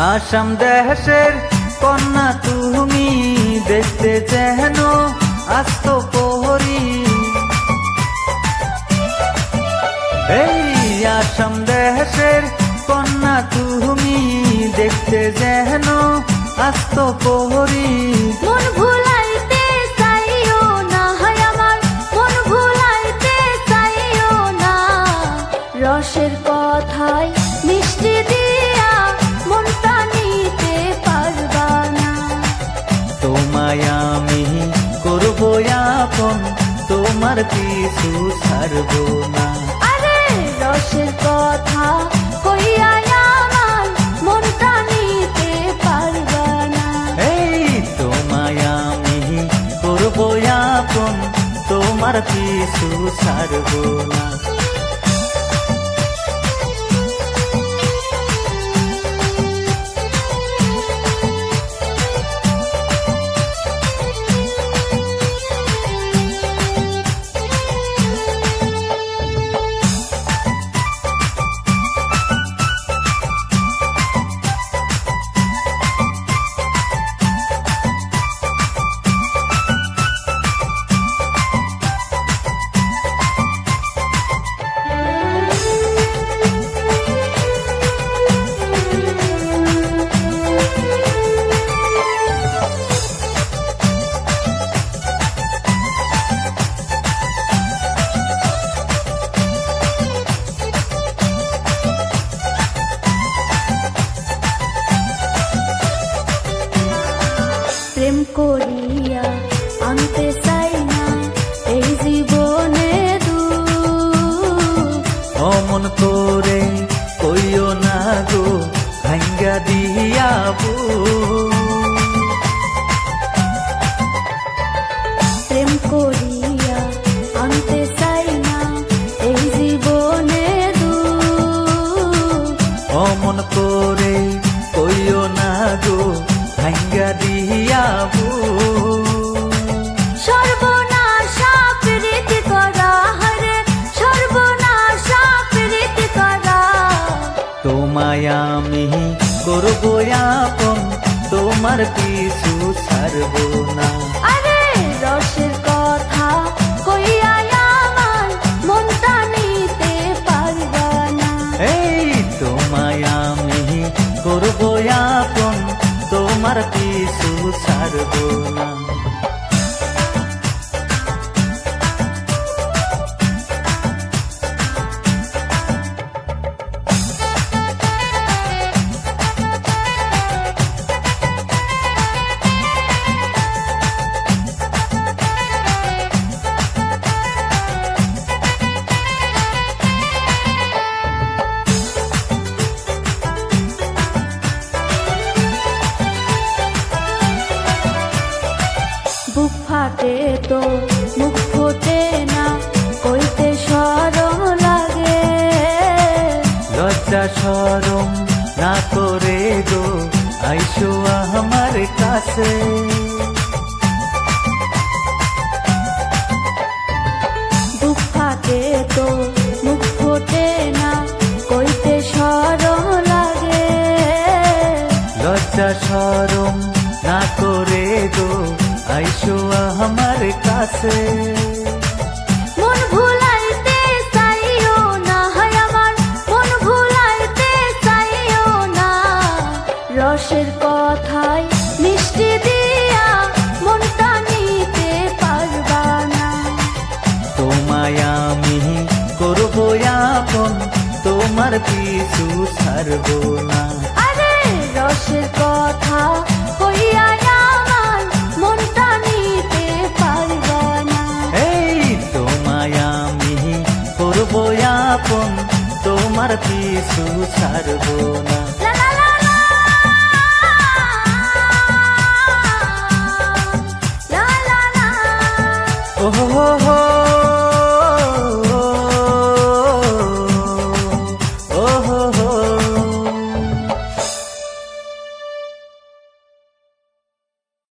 আসাম দেশের কন্যা তুমি, দেখতে যেন আস্ত প্রহরী। এই আসাম দেশের কন্যা তুমি, দেখতে যেন আস্ত প্রহরী। মন ভুলাইতে চাইও না, হায় আমার মন ভুলাইতে চাইও না। রসের কথায় মিষ্টি দিয়া মনটা নিতে পারবা না। তোমায় আমি করব আপন, তোমার পিছু ছাড়ব না। আরে রসের কথা কইয়া আমার মনটা নিতে পারবা না। এই তোমায় আমি করব আপন, তোমার পিছু ছাড়ব না। প্রেম করিয়া আনতে চাই না এই জীবনে অমন করে কইও না গো, ভাঙ্গা দিয়াবো। প্রেম করিয়া আনতে চাই না এই জীবনে অমন করে কইও না গো, ভাঙ্গা দিয়াবো। সর্বনাশা প্রীতি করা, হরে সর্বনাশা প্রীতি করা। তোমায় আমি করব আপন, তোমার পিছু ছাড়ব না। আরে রসের কথা কইয়া আমার মনটা নিতে পারবা না। এই তোমায় আমি করব আপন, তোমার পিছু ছাড়ব না। বুক ফাটে তো মুখ ফোটে না, কইতে শরম লাগে। লজ্জা শরম না করে গো, আইসো আমার কাছে। বুক ফাটে তো মুখ ফোটে না, কইতে শরম লাগে। লজ্জা শরম না করে গো, আইসো আমার কাছে। মন ভুলাইতে চাইও না, হায় আমার মন ভুলাইতে চাইও না। রসের কথায় মিষ্টি দিয়া মনটা নিতে পারবা না। তোমায় আমি করব আপন, তোমার পিছু ছাড়ব না। আরে রসের কথা কইয়া আমার মনটা নিতে পারবা না। এই তোমায় আমি করব আপন, তোমার পিছু ছাড়ব না। লা লা লা লা। লা লা লা। ও হো হো।